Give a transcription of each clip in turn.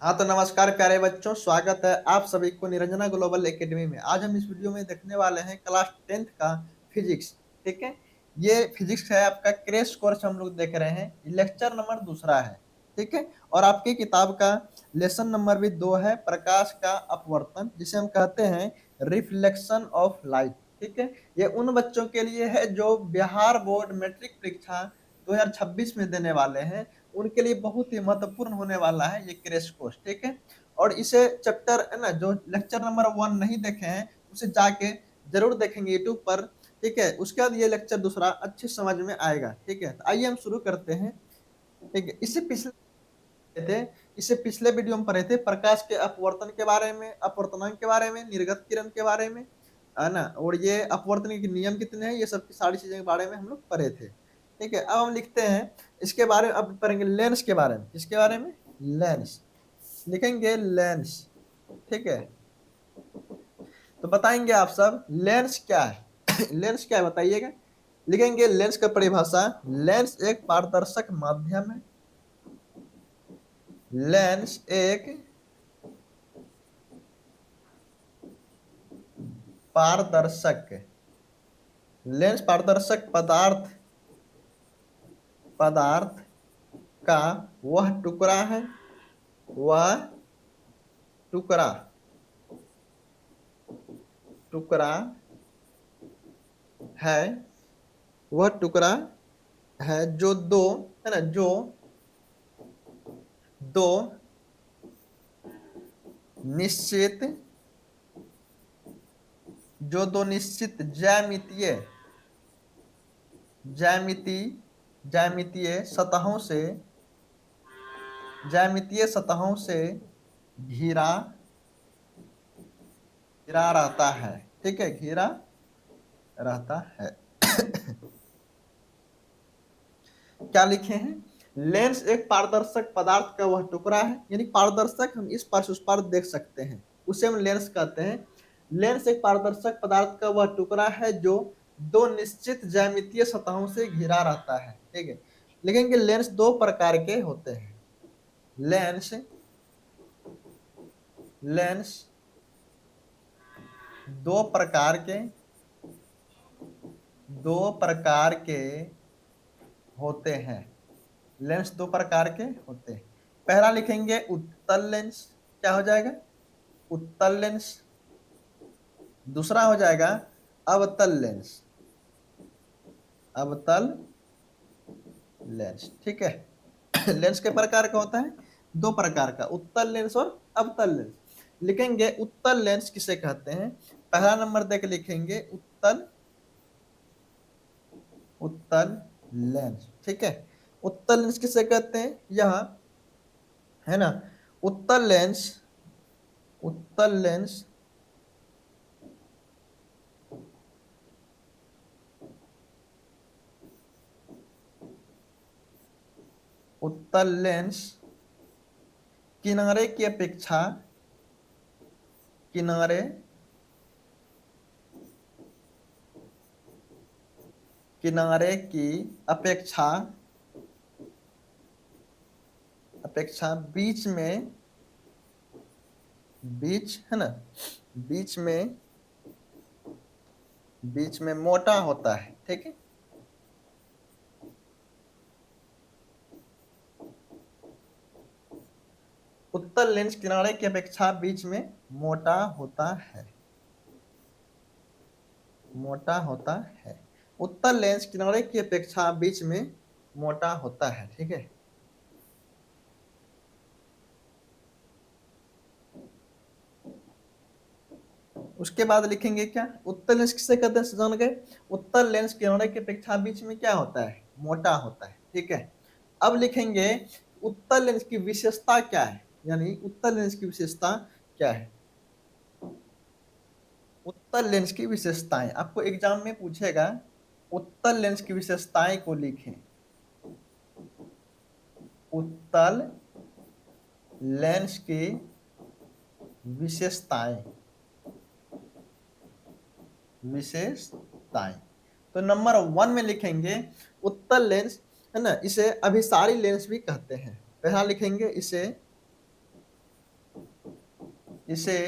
हाँ तो नमस्कार प्यारे बच्चों, स्वागत है आप सभी को निरंजना ग्लोबल एकेडमी में। आज हम इस वीडियो में देखने वाले हैं क्लास 10th का फिजिक्स। ठीक है, ये फिजिक्स है, आपका क्रैश कोर्स हम लोग देख रहे हैं। लेक्चर नंबर दूसरा है। ठीक है, और आपकी किताब का लेसन नंबर भी 2 है, प्रकाश का अपवर्तन, जिसे हम कहते हैं रिफ्लेक्शन ऑफ लाइट। ठीक है, ये उन बच्चों के लिए है जो बिहार बोर्ड मैट्रिक परीक्षा 2026 में देने वाले हैं। उनके लिए बहुत ही महत्वपूर्ण होने वाला है ये क्रैश कोर्स। ठीक है, और इसे चैप्टर है ना, जो लेक्चर नंबर 1 नहीं देखे हैं उसे जाके जरूर देखेंगे यूट्यूब पर। ठीक है, उसके बाद ये लेक्चर दूसरा अच्छे समझ में आएगा। ठीक है, तो आइए हम शुरू करते हैं। ठीक है, थे इससे पिछले वीडियो में पढ़े थे प्रकाश के अपवर्तन के बारे में, अपवर्तनांक के बारे में, निर्गत किरण के बारे में, है ना, और ये अपवर्तन के नियम कितने हैं, ये सब की सारी चीजें के बारे में हम लोग पढ़े थे। ठीक है, अब हम लिखते हैं इसके बारे में। अब पढ़ेंगे लेंस के बारे में। किसके बारे में? लेंस। लिखेंगे लेंस। ठीक है, तो बताएंगे आप सब लेंस क्या है। लेंस क्या है बताइएगा। लिखेंगे लेंस का परिभाषा। लेंस एक पारदर्शक माध्यम है। लेंस एक पारदर्शक, लेंस पारदर्शक पदार्थ का वह टुकड़ा है, वह टुकड़ा टुकड़ा है, वह टुकड़ा है जो दो, है ना, जो दो निश्चित ज्यामितीय ज्यामिति ज्यामितीय सतहों से घिरा घिरा रहता है। ठीक है, घिरा रहता है। क्या लिखे हैं? लेंस एक पारदर्शक पदार्थ का वह टुकड़ा है, यानी पारदर्शक, हम इस पार से उस पार देख सकते हैं, उसे हम लेंस कहते हैं। लेंस एक पारदर्शक पदार्थ का वह टुकड़ा है जो दो निश्चित ज्यामितीय सतहों से घिरा रहता है। ठीक है, लिखेंगे लेंस दो प्रकार के होते हैं। लेंस लेंस दो प्रकार के दो प्रकार के होते हैं। लेंस दो प्रकार के होते हैं। पहला लिखेंगे उत्तल लेंस। क्या हो जाएगा? उत्तल लेंस। दूसरा हो जाएगा अवतल लेंस। अवतल लेंस। ठीक है, लेंस के प्रकार का होता है दो प्रकार का, उत्तल लेंस और अवतल लेंस। लिखेंगे उत्तल लेंस किसे कहते हैं। पहला नंबर देके लिखेंगे उत्तल उत्तल लेंस। ठीक है, उत्तल लेंस किसे कहते हैं? यह, है ना, उत्तल लेंस उत्तल लेंस उत्तल लेंस किनारे की अपेक्षा किनारे किनारे की अपेक्षा अपेक्षा बीच है ना, बीच में बीच में मोटा होता है। ठीक है, उत्तल लेंस किनारे की अपेक्षा बीच में मोटा होता है। मोटा होता है। उत्तल लेंस किनारे की अपेक्षा बीच में मोटा होता है। ठीक है, उसके बाद लिखेंगे क्या? उत्तल लेंस किसे कहते हैं जान गए। उत्तल लेंस किनारे की अपेक्षा बीच में क्या होता है? मोटा होता है। ठीक है, अब लिखेंगे उत्तल लेंस की विशेषता क्या है, यानी उत्तल लेंस की विशेषता क्या है। उत्तल लेंस की विशेषताएं आपको एग्जाम में पूछेगा। उत्तल लेंस की विशेषताएं को लिखें। उत्तल लेंस की विशेषताएं विशेषताएं तो नंबर 1 में लिखेंगे उत्तल लेंस, है ना, इसे अभिसारी लेंस भी कहते हैं। पहला लिखेंगे इसे इसे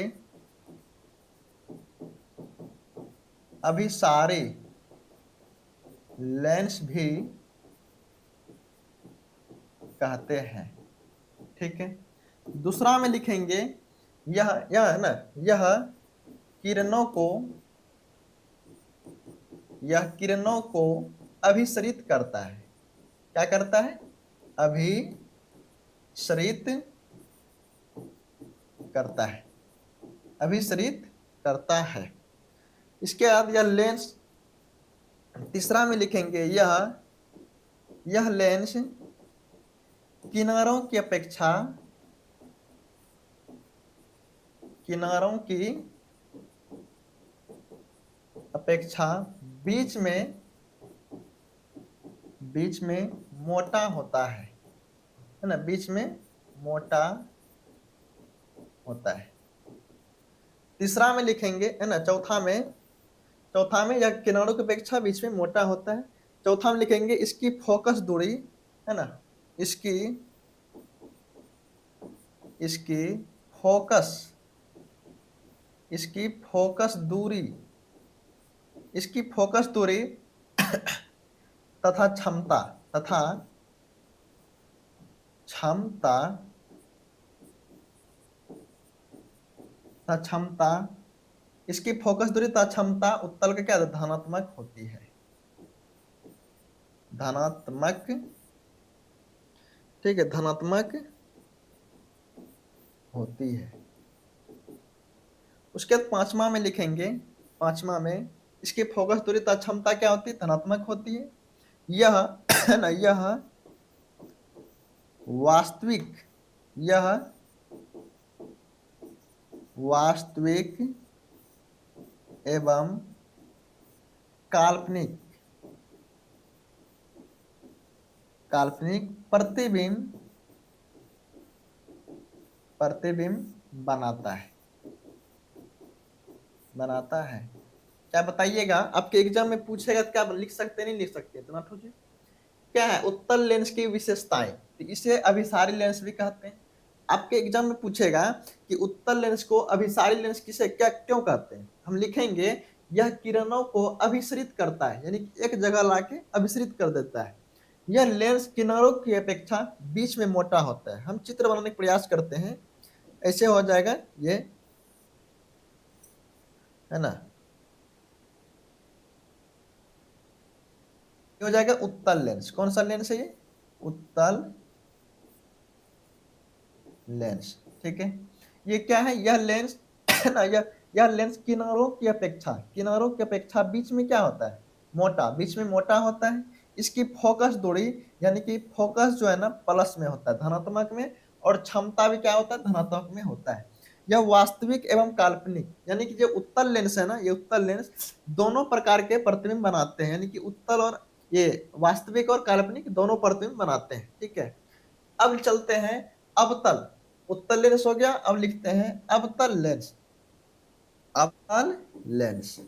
अभिसारी लेंस भी कहते हैं। ठीक है, दूसरा में लिखेंगे यह है ना, यह किरणों को यह किरणों को अभिसरित करता है। क्या करता है? अभिसरित करता है, अभिसरित करता है। इसके बाद यह लेंस, तीसरा में लिखेंगे यह लेंस किनारों की अपेक्षा किनारों की अपेक्षा बीच में मोटा होता है ना, बीच में मोटा होता है। तीसरा में लिखेंगे है ना, चौथा में यह किनारों की अपेक्षा बीच में मोटा होता है। चौथा में लिखेंगे इसकी फोकस दूरी है ना, इसकी इसकी फोकस इसकी फोकस दूरी इसकी फोकस दूरी तथा क्षमता तथा क्षमता क्षमता इसकी फोकस दूरी तथा क्षमता उत्तल का क्या धनात्मक होती है, धनात्मक। ठीक है, धनात्मक होती है। उसके बाद पांचवा में लिखेंगे, पांचवा में इसकी फोकस दूरी तथा क्षमता क्या होती है, धनात्मक होती है। यह है ना, वास्तविक यह वास्तविक एवं काल्पनिक काल्पनिक प्रतिबिंब बनाता है। क्या बताइएगा, आपके एग्जाम में पूछेगा तो क्या लिख सकते, नहीं लिख सकते, इतना सोचिए। क्या है उत्तल लेंस की विशेषताएं, तो इसे अभिसारी लेंस भी कहते हैं। आपके एग्जाम में पूछेगा कि उत्तल लेंस को अभिसारी लेंस किसे क्या क्यों कहते हैं, हम लिखेंगे यह किरणों को अभिसरित करता है, यानी कि एक जगह लाके अभिसरित कर देता है। यह लेंस किनारों की अपेक्षा बीच में मोटा होता है। हम चित्र बनाने का प्रयास करते हैं, ऐसे हो जाएगा, ये है ना, हो जाएगा उत्तल लेंस। कौन सा लेंस है ये? उत्तल लेंस। ठीक है, ये क्या है, यह लेंस है ना, यह लेंस किनारों की अपेक्षा बीच में क्या होता है, बीच में मोटा होता है। इसकी फोकस दूरी, यानी कि फोकस जो है ना प्लस में होता है, धनात्मक में, और क्षमता भी क्या होता है, धनात्मक में होता है। यह वास्तविक एवं काल्पनिक, यानी कि जो उत्तल लेंस है ना, ये उत्तल लेंस दोनों प्रकार के प्रतिबिंब बनाते हैं, यानी कि उत्तल और ये वास्तविक और काल्पनिक दोनों प्रतिबिंब बनाते हैं। ठीक है, अब चलते हैं अवतल। उत्तल लेंस हो गया, अब लिखते हैं अवतल लेंस। अवतल लेंस,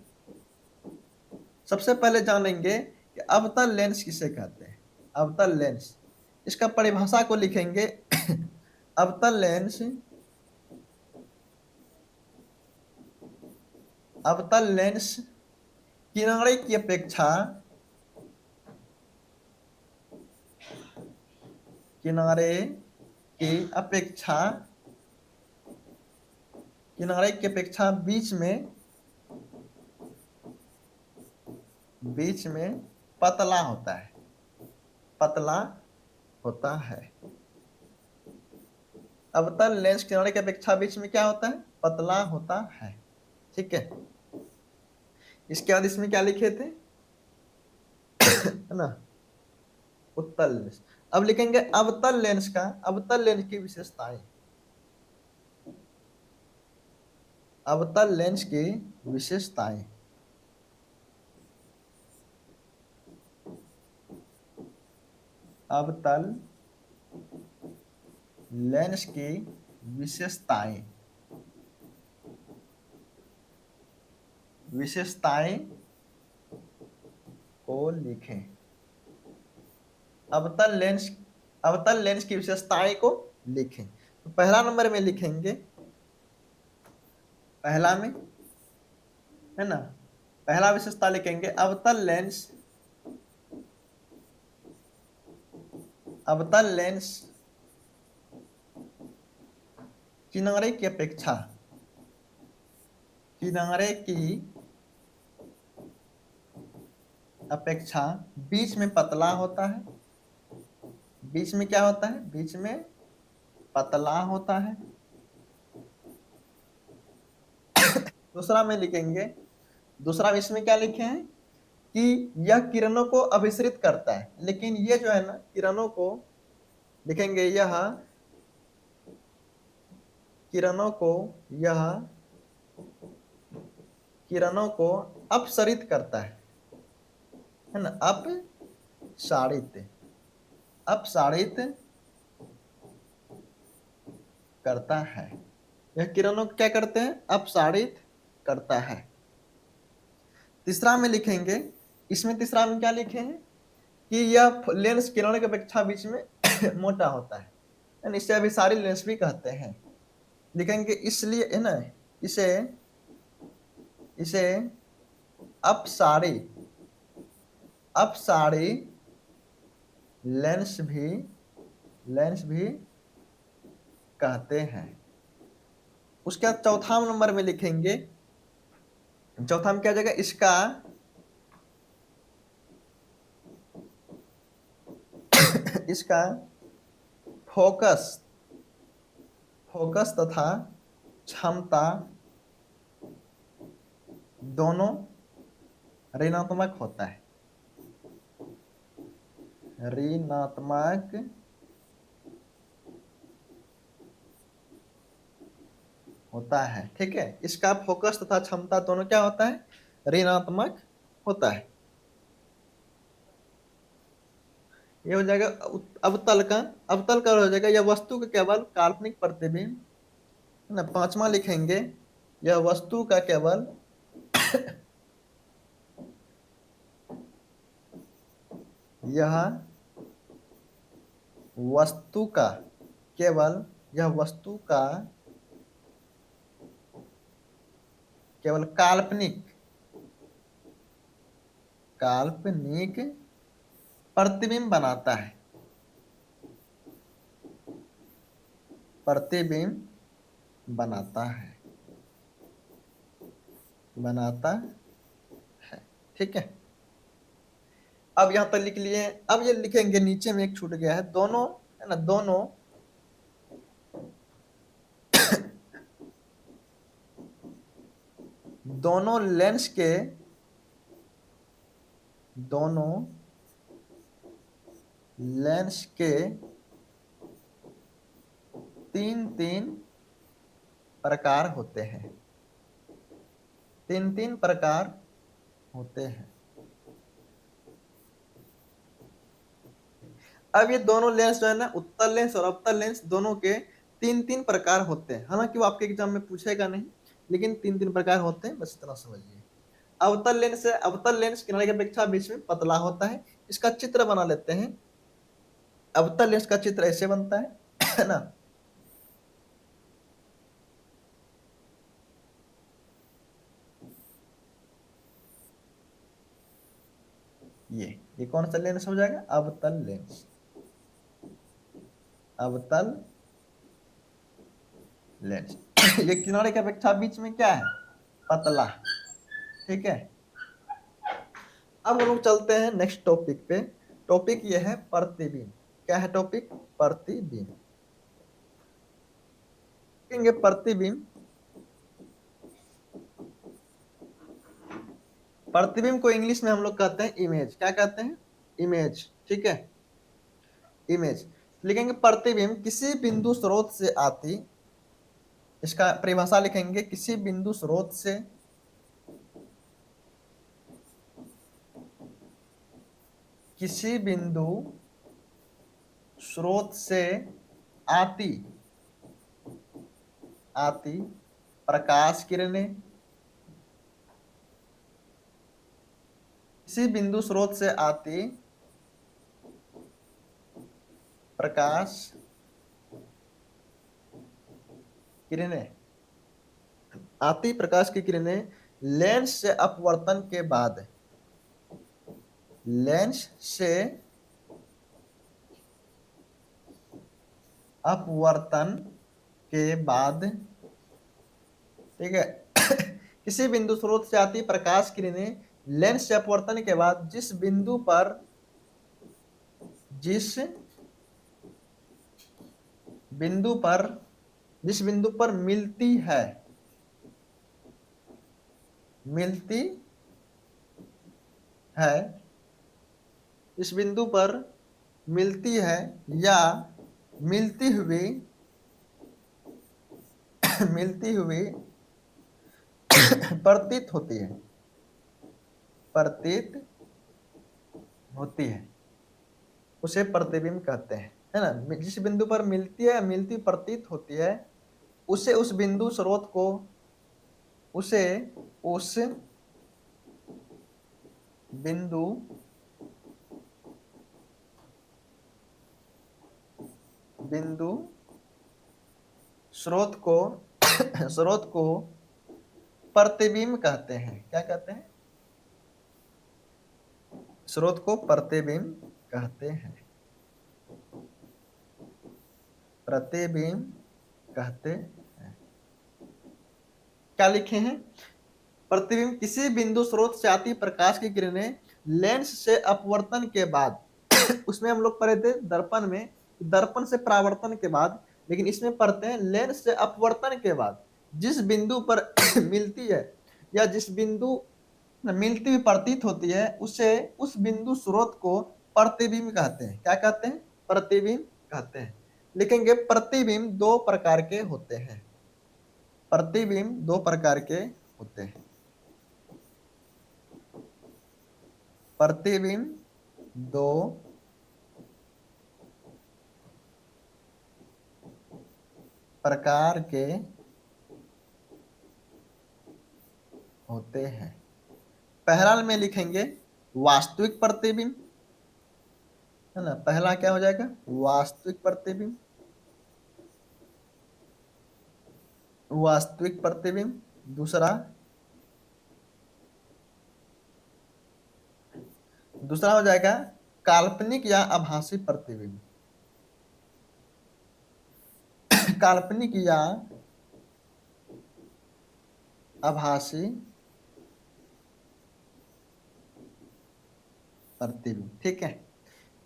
सबसे पहले जानेंगे कि अवतल लेंस किसे कहते हैं। अवतल लेंस, इसका परिभाषा को लिखेंगे अवतल लेंस किनारे की अपेक्षा किनारे की अपेक्षा किनारे की अपेक्षा बीच में पतला होता है, पतला होता है। अवतल लेंस किनारे की अपेक्षा बीच में क्या होता है, पतला होता है। ठीक है, इसके बाद इसमें क्या लिखे थे है ना, उत्तल लेंस। अब लिखेंगे अवतल लेंस की विशेषताएं। अवतल लेंस की विशेषताएं, अवतल लेंस की विशेषताएं विशेषताएं को लिखें। अवतल लेंस की विशेषताएं को लिखें। तो पहला नंबर में लिखेंगे पहला में, है ना, पहला विशेषता लिखेंगे अवतल लेंस किनारे की अपेक्षा, किनारे की अपेक्षा बीच में पतला होता है। बीच में क्या होता है? बीच में पतला होता है। दूसरा में लिखेंगे, दूसरा इसमें क्या लिखे हैं कि यह किरणों को अभिसरित करता है। लेकिन ये जो है ना, किरणों को लिखेंगे, यह किरणों को यह किरणों को अपसरित करता है ना, अपसारित, अपसारित करता है। यह किरणों को क्या करते हैं? अपसारित करता है। तीसरा में लिखेंगे, इसमें तीसरा में क्या लिखे हैं कि यह लेंस किरणों की अपेक्षा बीच में मोटा होता है, यानी इसे अभिसारी लेंस भी कहते हैं। लिखेंगे इसलिए, है ना, इसे इसे अपसारी अपसारी लेंस भी कहते हैं। उसके बाद चौथा नंबर में लिखेंगे, चौथा में क्या हो जाएगा, इसका फोकस फोकस तथा क्षमता दोनों ऋणात्मक होता है। ऋणात्मक होता है, ठीक है। इसका फोकस तथा क्षमता दोनों क्या होता है? ऋणात्मक होता है। ये हो जाएगा अवतल का हो जाएगा, यह वस्तु का केवल काल्पनिक प्रतिबिंब, है ना। पांचवा लिखेंगे, यह वस्तु का केवल यह वस्तु का केवल यह वस्तु का केवल काल्पनिक काल्पनिक प्रतिबिंब बनाता है। प्रतिबिंब बनाता है, ठीक है। अब यहां तक लिख लिए। अब ये लिखेंगे, नीचे में एक छूट गया है, दोनों, है ना, दोनों लेंस के दोनों लेंस के तीन तीन प्रकार होते हैं। तीन तीन प्रकार होते हैं। अब ये दोनों लेंस जो है ना, उत्तल लेंस और अवतल लेंस, दोनों के तीन तीन प्रकार होते हैं। हालांकि वो आपके एग्जाम में पूछेगा नहीं, लेकिन तीन तीन प्रकार होते हैं, बस इतना समझिए। अवतल लेंस किनारे की अपेक्षा बीच में पतला होता है। इसका चित्र बना लेते हैं। अवतल लेंस का चित्र ऐसे बनता है है ना। ये कौन सा लेंस हो जाएगा? अवतल लेंस। अवतल लेंस ये किनारे की अपेक्षा बीच में क्या है? पतला, ठीक है। अब हम लोग चलते हैं नेक्स्ट टॉपिक पे। टॉपिक ये है प्रतिबिंब। क्या है टॉपिक? प्रतिबिंब। प्रतिबिंब प्रतिबिंब को इंग्लिश में हम लोग कहते हैं इमेज। क्या कहते हैं? इमेज, ठीक है, इमेज। लिखेंगे प्रतिबिंब किसी बिंदु स्रोत से आती, इसका परिभाषा लिखेंगे, किसी बिंदु स्रोत से किसी बिंदु स्रोत से आती आती प्रकाश किरणें, किसी बिंदु स्रोत से आती प्रकाश किरणें आती प्रकाश की किरणें लेंस से अपवर्तन के बाद, लेंस से अपवर्तन के बाद, ठीक है, किसी बिंदु स्रोत से आती प्रकाश किरणें लेंस से अपवर्तन के बाद जिस बिंदु पर जिस बिंदु पर मिलती है इस बिंदु पर मिलती है या मिलती हुई मिलती हुई प्रतीत होती है, प्रतीत होती है, उसे प्रतिबिंब कहते हैं, है ना। जिस बिंदु पर मिलती है, मिलती प्रतीत होती है, उसे उस बिंदु स्रोत को उसे उस बिंदु बिंदु स्रोत को स्रोत को प्रतिबिंब कहते हैं। क्या कहते हैं? स्रोत को प्रतिबिंब कहते हैं, प्रतिबिंब कहते हैं। क्या लिखे हैं? प्रतिबिंब किसी बिंदु स्रोत से आती प्रकाश की किरणें लेंस से अपवर्तन के बाद उसमें हम लोग पढ़े थे दर्पण में, दर्पण से परावर्तन के बाद, लेकिन इसमें पढ़ते हैं लेंस से अपवर्तन के बाद जिस बिंदु पर मिलती है या जिस बिंदु मिलती हुई प्रतीत होती है, उसे उस बिंदु स्रोत को प्रतिबिंब कहते हैं। क्या कहते हैं? प्रतिबिंब कहते हैं। लिखेंगे प्रतिबिंब दो प्रकार के होते हैं, प्रतिबिंब दो प्रकार के होते हैं। प्रतिबिंब दो प्रकार के होते हैं। पहला में लिखेंगे वास्तविक प्रतिबिंब, है ना। पहला क्या हो जाएगा? वास्तविक प्रतिबिंब, वास्तविक प्रतिबिंब। दूसरा दूसरा हो जाएगा काल्पनिक या आभासी प्रतिबिंब, काल्पनिक या आभासी प्रतिबिंब। ठीक है,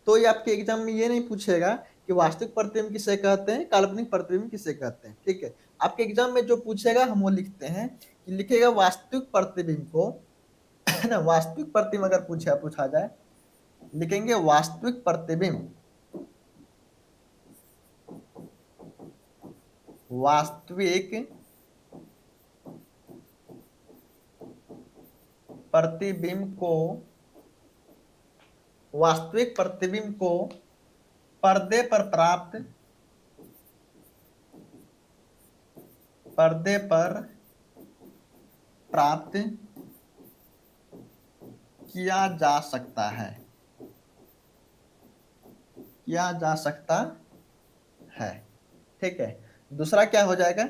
तो ये आपके एग्जाम में ये नहीं पूछेगा कि वास्तविक प्रतिबिंब किसे कहते हैं, काल्पनिक प्रतिबिंब किसे कहते हैं। ठीक है, आपके एग्जाम में जो पूछेगा हम वो लिखते हैं कि लिखेगा वास्तविक प्रतिबिंब को, है ना। वास्तविक प्रतिबिंब अगर पूछा जाए, लिखेंगे वास्तविक प्रतिबिंब, वास्तविक प्रतिबिंब को वास्तविक प्रतिबिंब को पर्दे पर प्राप्त किया जा सकता है, किया जा सकता है। ठीक है, दूसरा क्या हो जाएगा?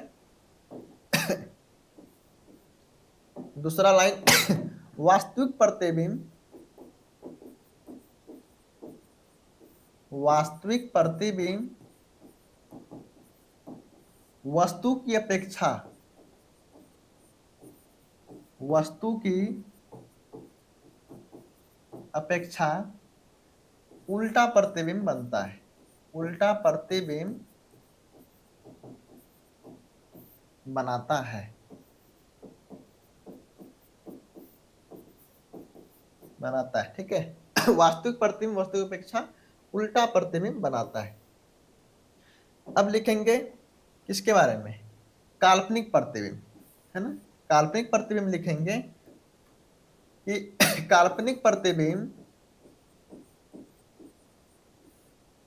दूसरा लाइन वास्तविक प्रतिबिंब, वास्तविक प्रतिबिंब वस्तु की अपेक्षा, वस्तु की अपेक्षा उल्टा प्रतिबिंब बनता है, उल्टा प्रतिबिंब बनाता है, बनाता है। ठीक है, वास्तविक प्रतिबिंब वस्तु की अपेक्षा उल्टा प्रतिबिंब बनाता है। अब लिखेंगे किसके बारे में? काल्पनिक प्रतिबिंब, है ना। काल्पनिक प्रतिबिंब लिखेंगे कि काल्पनिक प्रतिबिंब,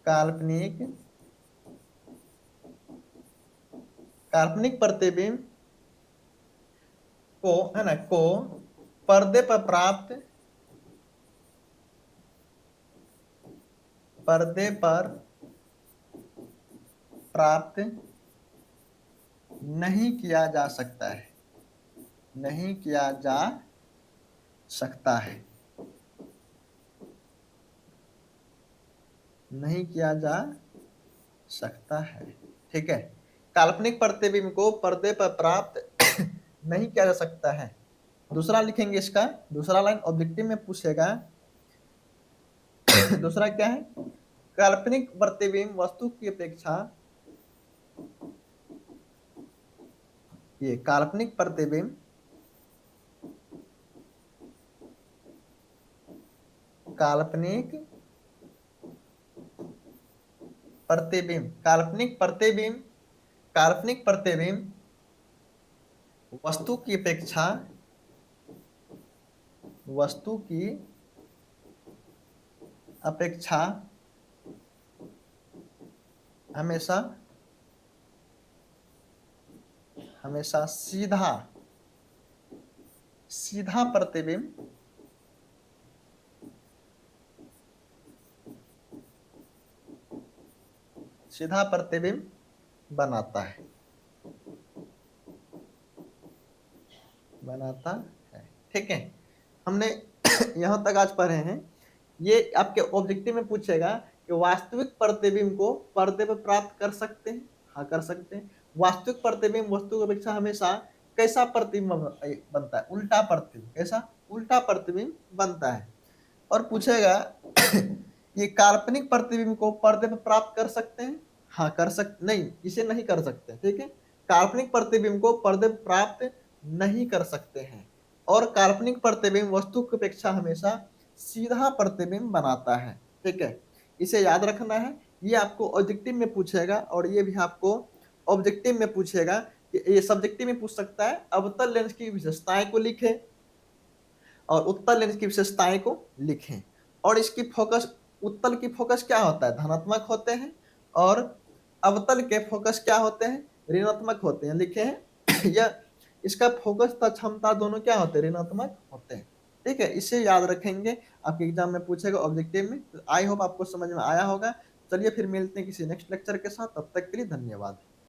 काल्पनिक काल्पनिक प्रतिबिंब को, है ना, को पर्दे पर प्राप्त नहीं किया जा सकता है, नहीं किया जा सकता है, नहीं किया जा सकता है। ठीक है, काल्पनिक प्रतिबिंब को पर्दे पर प्राप्त नहीं किया जा सकता है। दूसरा लिखेंगे इसका, दूसरा लाइन ऑब्जेक्टिव में पूछेगा। दूसरा क्या है, काल्पनिक प्रतिबिंब वस्तु की अपेक्षा, ये काल्पनिक प्रतिबिंब काल्पनिक प्रतिबिंब काल्पनिक प्रतिबिंब काल्पनिक प्रतिबिंब वस्तु की अपेक्षा, वस्तु की अपेक्षा हमेशा हमेशा सीधा सीधा प्रतिबिंब सीधा प्रतिबिंब बनाता है, बनाता है। ठीक है, हमने यहां तक आज पढ़े हैं। ये आपके ऑब्जेक्टिव में पूछेगा कि वास्तविक प्रतिबिंब को पर्दे पर प्राप्त कर सकते हैं। हाँ, कर सकते हैं। वास्तविक प्रतिबिंब वस्तु की अपेक्षा हमेशा कैसा प्रतिबिंब बनता है, उल्टा प्रतिबिंब। कैसा, उल्टा प्रतिबिंब बनता है। और पूछेगा ये काल्पनिक प्रतिबिंब को पर्दे पर प्राप्त कर सकते हैं। हाँ, कर सकते, नहीं इसे नहीं कर सकते। ठीक है, काल्पनिक प्रतिबिंब को पर्दे पर प्राप्त नहीं कर सकते हैं। और काल्पनिक प्रतिबिंब वस्तु की अपेक्षा हमेशा सीधा प्रतिबिंब बनाता है। ठीक है, इसे याद रखना है। ये आपको ऑब्जेक्टिव में पूछेगा और ये भी आपको ऑब्जेक्टिव में पूछेगा। ये सब्जेक्टिव में पूछ सकता है, अवतल लेंस की विशेषताएं को लिखे और उत्तल लेंस की विशेषताएं को लिखें। और इसकी फोकस, उत्तल की फोकस क्या होता है, धनात्मक होते हैं। और अवतल के फोकस क्या होते हैं, ऋणात्मक होते हैं। लिखे हैं यह, इसका फोकस तथा क्षमता दोनों क्या होते हैं, ऋणात्मक होते हैं। ठीक है, इसे याद रखेंगे, आपके एग्जाम में पूछेगा ऑब्जेक्टिव में। आई होप आपको समझ में आया होगा। चलिए फिर मिलते हैं किसी नेक्स्ट लेक्चर के साथ, तब तक के लिए धन्यवाद।